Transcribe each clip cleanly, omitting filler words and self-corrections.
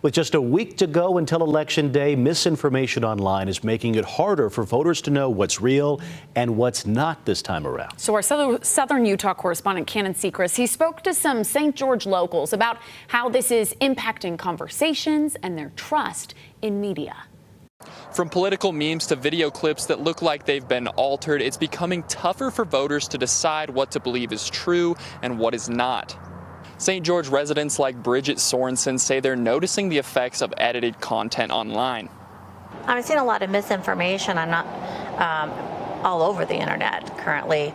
With just a week to go until Election Day, misinformation online is making it harder for voters to know what's real and what's not this time around. So our Southern Utah correspondent, Cannon Sechrest, he spoke to some St. George locals about how this is impacting conversations and their trust in media. From political memes to video clips that look like they've been altered, it's becoming tougher for voters to decide what to believe is true and what is not. St. George residents like Bridget Sorensen say they're noticing the effects of edited content online. I'm seeing a lot of misinformation. I'm not all over the internet currently,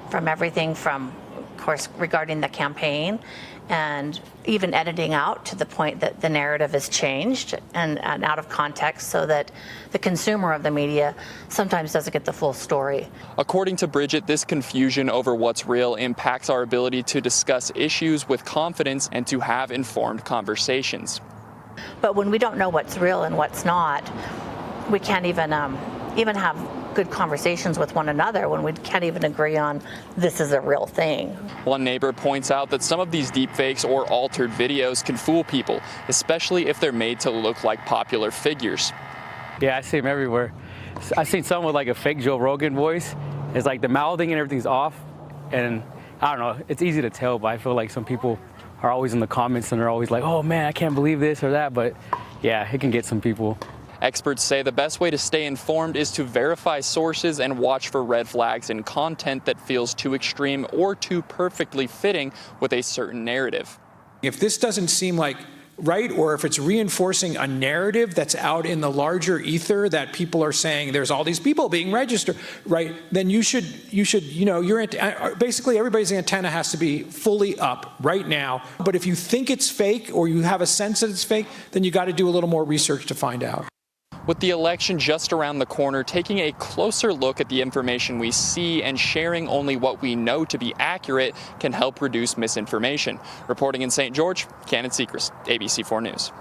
from everything from, of course, regarding the campaign and even editing out to the point that the narrative is changed and out of context so that the consumer of the media sometimes doesn't get the full story. According to Bridget, this confusion over what's real impacts our ability to discuss issues with confidence and to have informed conversations. But when we don't know what's real and what's not, we can't even have good conversations with one another when we can't even agree on this is a real thing. One neighbor points out that some of these deepfakes or altered videos can fool people, especially if they're made to look like popular figures. Yeah, I see them everywhere. I've seen some with like a fake Joe Rogan voice. It's like the mouthing and everything's off, and I don't know, it's easy to tell, but I feel like some people are always in the comments and they're always like, oh man, I can't believe this or that, but yeah, it can get some people. Experts say the best way to stay informed is to verify sources and watch for red flags in content that feels too extreme or too perfectly fitting with a certain narrative. If this doesn't seem like right, or if it's reinforcing a narrative that's out in the larger ether that people are saying there's all these people being registered, right, then you should, basically everybody's antenna has to be fully up right now. But if you think it's fake or you have a sense that it's fake, then you got to do a little more research to find out. With the election just around the corner, taking a closer look at the information we see and sharing only what we know to be accurate can help reduce misinformation. Reporting in St. George, Cannon Sechrest, ABC4 News.